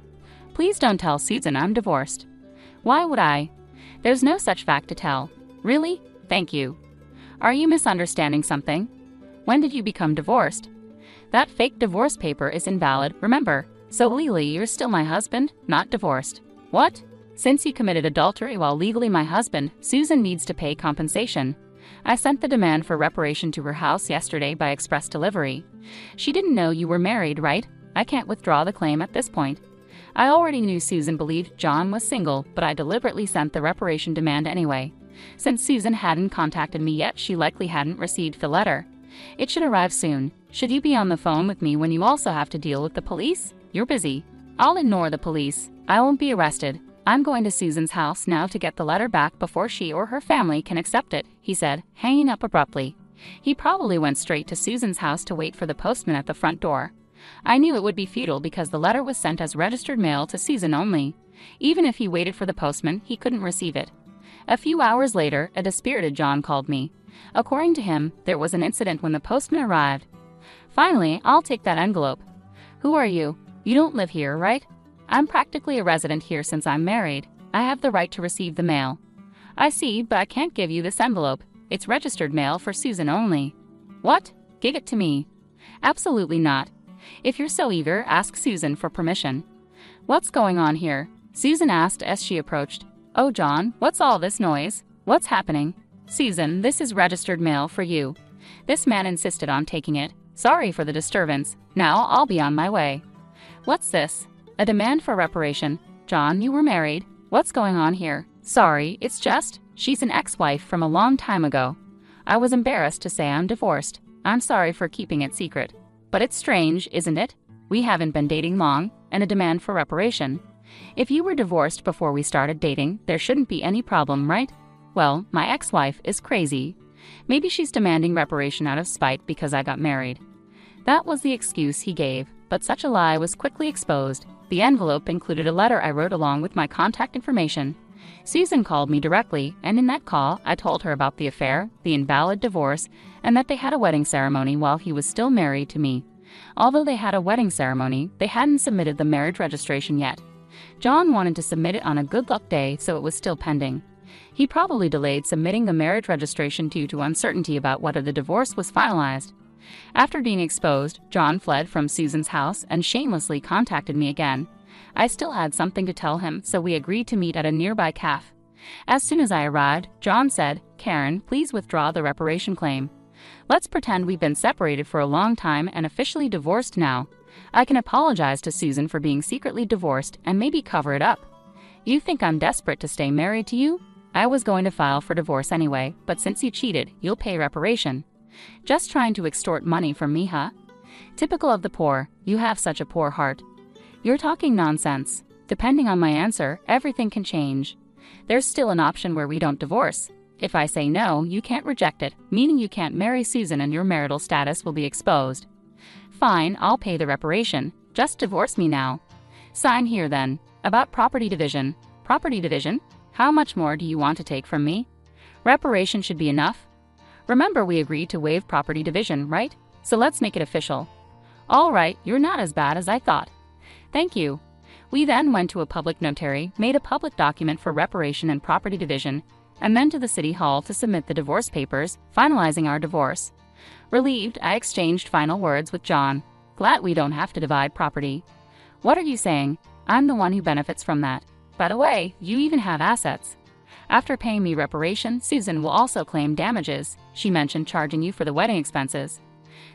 Please don't tell Susan I'm divorced. Why would I? There's no such fact to tell. Really? Thank you. Are you misunderstanding something? When did you become divorced? That fake divorce paper is invalid, remember. So legally, you're still my husband, not divorced. What? Since you committed adultery while legally my husband, Susan needs to pay compensation. I sent the demand for reparation to her house yesterday by express delivery. She didn't know you were married, right? I can't withdraw the claim at this point. I already knew Susan believed John was single, but I deliberately sent the reparation demand anyway. Since Susan hadn't contacted me yet, she likely hadn't received the letter. It should arrive soon. Should you be on the phone with me when you also have to deal with the police? You're busy. I'll ignore the police. I won't be arrested. I'm going to Susan's house now to get the letter back before she or her family can accept it, he said, hanging up abruptly. He probably went straight to Susan's house to wait for the postman at the front door. I knew it would be futile because the letter was sent as registered mail to Susan only. Even if he waited for the postman, he couldn't receive it. A few hours later, a dispirited John called me. According to him, there was an incident when the postman arrived. Finally, I'll take that envelope. Who are you? You don't live here, right? I'm practically a resident here since I'm married. I have the right to receive the mail. I see, but I can't give you this envelope. It's registered mail for Susan only. What? Give it to me. Absolutely not. If you're so eager, ask Susan for permission. What's going on here? Susan asked as she approached. Oh, John, what's all this noise? What's happening? Susan, this is registered mail for you. This man insisted on taking it. Sorry for the disturbance. Now I'll be on my way. What's this? A demand for reparation. John, you were married. What's going on here? Sorry, it's just, she's an ex-wife from a long time ago. I was embarrassed to say I'm divorced. I'm sorry for keeping it secret. But it's strange, isn't it? We haven't been dating long, and a demand for reparation. If you were divorced before we started dating, there shouldn't be any problem, right? Well, my ex-wife is crazy. Maybe she's demanding reparation out of spite because I got married. That was the excuse he gave, but such a lie was quickly exposed. The envelope included a letter I wrote along with my contact information. Susan called me directly, and in that call, I told her about the affair, the invalid divorce, and that they had a wedding ceremony while he was still married to me. Although they had a wedding ceremony, they hadn't submitted the marriage registration yet. John wanted to submit it on a good luck day, so it was still pending. He probably delayed submitting the marriage registration due to uncertainty about whether the divorce was finalized. After being exposed, John fled from Susan's house and shamelessly contacted me again. I still had something to tell him, so we agreed to meet at a nearby cafe. As soon as I arrived, John said, "Karen, please withdraw the reparation claim. Let's pretend we've been separated for a long time and officially divorced now. I can apologize to Susan for being secretly divorced and maybe cover it up. You think I'm desperate to stay married to you? I was going to file for divorce anyway, but since you cheated, you'll pay reparation. Just trying to extort money from me, huh? Typical of the poor, you have such a poor heart. You're talking nonsense. Depending on my answer, everything can change. There's still an option where we don't divorce. If I say no, you can't reject it, meaning you can't marry Susan and your marital status will be exposed. Fine, I'll pay the reparation. Just divorce me now. Sign here then. About property division. Property division? How much more do you want to take from me? Reparation should be enough. Remember we agreed to waive property division, right? So let's make it official. All right, you're not as bad as I thought. Thank you. We then went to a public notary, made a public document for reparation and property division, and then to the city hall to submit the divorce papers, finalizing our divorce. Relieved, I exchanged final words with John. Glad we don't have to divide property. What are you saying? I'm the one who benefits from that. By the way, you even have assets. After paying me reparation, Susan will also claim damages. She mentioned charging you for the wedding expenses.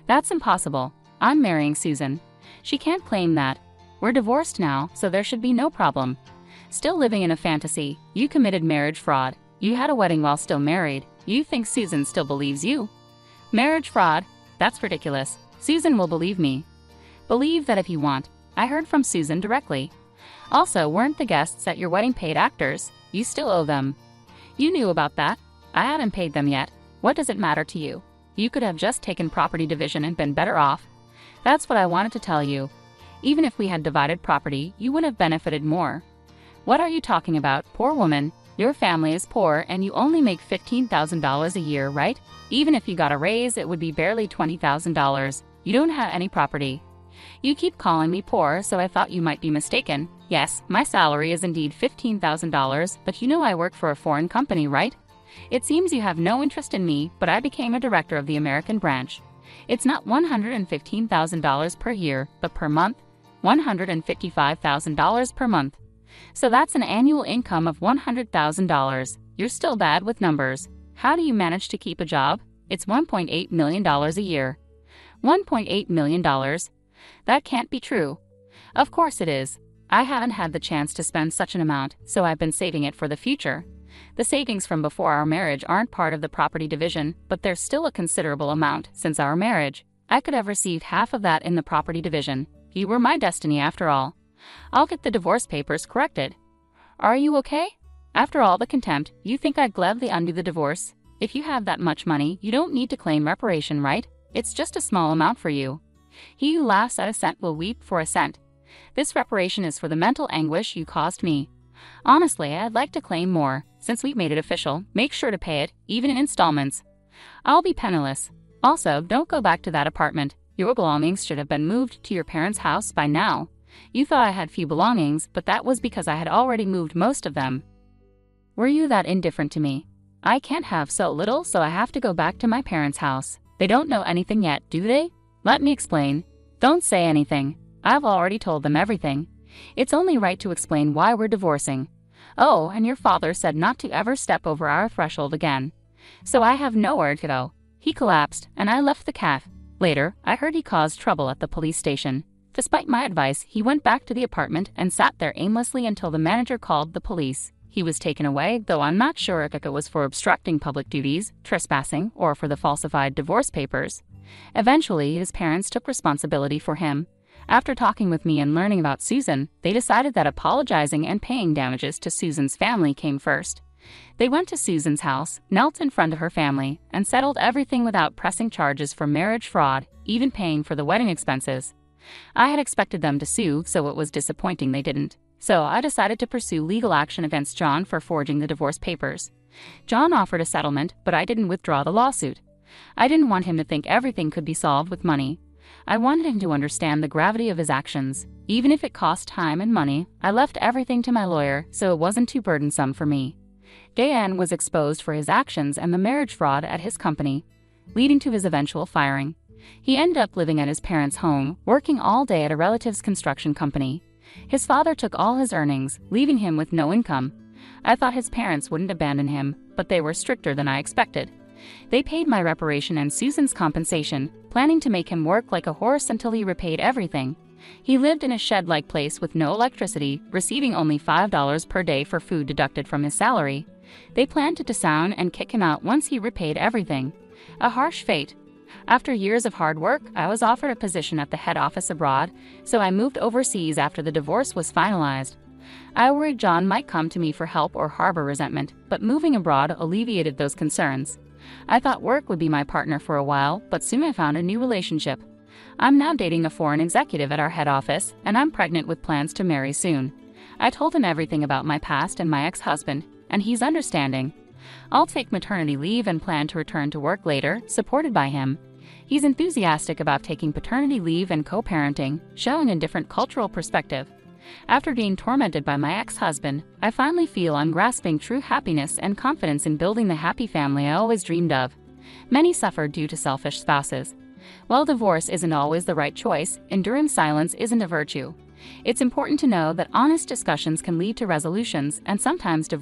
That's impossible. I'm marrying Susan. She can't claim that. We're divorced now, so there should be no problem. Still living in a fantasy. You committed marriage fraud. You had a wedding while still married. You think Susan still believes you? Marriage fraud? That's ridiculous. Susan will believe me. Believe that if you want. I heard from Susan directly. Also, weren't the guests at your wedding paid actors? You still owe them. You knew about that. I hadn't paid them yet. What does it matter to you? You could have just taken property division and been better off. That's what I wanted to tell you. Even if we had divided property, you would have benefited more. What are you talking about, poor woman? Your family is poor and you only make $15,000 a year, right? Even if you got a raise, it would be barely $20,000. You don't have any property. You keep calling me poor, so I thought you might be mistaken. Yes, my salary is indeed $15,000, but you know I work for a foreign company, right? It seems you have no interest in me, but I became a director of the American branch. It's not $115,000 per year, but per month, $155,000 per month. So that's an annual income of $100,000. You're still bad with numbers. How do you manage to keep a job? It's $1.8 million a year. $1.8 million? That can't be true. Of course it is. I haven't had the chance to spend such an amount, so I've been saving it for the future. The savings from before our marriage aren't part of the property division, but there's still a considerable amount since our marriage. I could have received half of that in the property division. You were my destiny after all. I'll get the divorce papers corrected. Are you okay? After all the contempt, you think I'd gladly undo the divorce? If you have that much money, you don't need to claim reparation, right? It's just a small amount for you. He who laughs at a cent will weep for a cent. This reparation is for the mental anguish you caused me. Honestly, I'd like to claim more. Since we've made it official, make sure to pay it, even in installments. I'll be penniless. Also, don't go back to that apartment. Your belongings should have been moved to your parents' house by now. You thought I had few belongings, but that was because I had already moved most of them. Were you that indifferent to me? I can't have so little, so I have to go back to my parents' house. They don't know anything yet, do they? Let me explain. Don't say anything. I've already told them everything. It's only right to explain why we're divorcing. Oh, and your father said not to ever step over our threshold again. So I have nowhere to go. He collapsed, and I left the cafe. Later, I heard he caused trouble at the police station. Despite my advice, he went back to the apartment and sat there aimlessly until the manager called the police. He was taken away, though I'm not sure if it was for obstructing public duties, trespassing, or for the falsified divorce papers. Eventually, his parents took responsibility for him. After talking with me and learning about Susan, they decided that apologizing and paying damages to Susan's family came first. They went to Susan's house, knelt in front of her family, and settled everything without pressing charges for marriage fraud, even paying for the wedding expenses. I had expected them to sue, so it was disappointing they didn't. So I decided to pursue legal action against John for forging the divorce papers. John offered a settlement, but I didn't withdraw the lawsuit. I didn't want him to think everything could be solved with money. I wanted him to understand the gravity of his actions. Even if it cost time and money, I left everything to my lawyer, so it wasn't too burdensome for me. Dan was exposed for his actions and the marriage fraud at his company, leading to his eventual firing. He ended up living at his parents' home, working all day at a relative's construction company. His father took all his earnings, leaving him with no income. I thought his parents wouldn't abandon him, but they were stricter than I expected. They paid my reparation and Susan's compensation, planning to make him work like a horse until he repaid everything. He lived in a shed-like place with no electricity, receiving only $5 per day for food deducted from his salary. They planned to disown and kick him out once he repaid everything. A harsh fate. After years of hard work, I was offered a position at the head office abroad, so I moved overseas after the divorce was finalized. I worried John might come to me for help or harbor resentment, but moving abroad alleviated those concerns. I thought work would be my partner for a while, but soon I found a new relationship. I'm now dating a foreign executive at our head office, and I'm pregnant with plans to marry soon. I told him everything about my past and my ex-husband, and he's understanding. I'll take maternity leave and plan to return to work later, supported by him. He's enthusiastic about taking paternity leave and co-parenting, showing a different cultural perspective. After being tormented by my ex-husband, I finally feel I'm grasping true happiness and confidence in building the happy family I always dreamed of. Many suffer due to selfish spouses. While divorce isn't always the right choice, enduring silence isn't a virtue. It's important to know that honest discussions can lead to resolutions, and sometimes divorce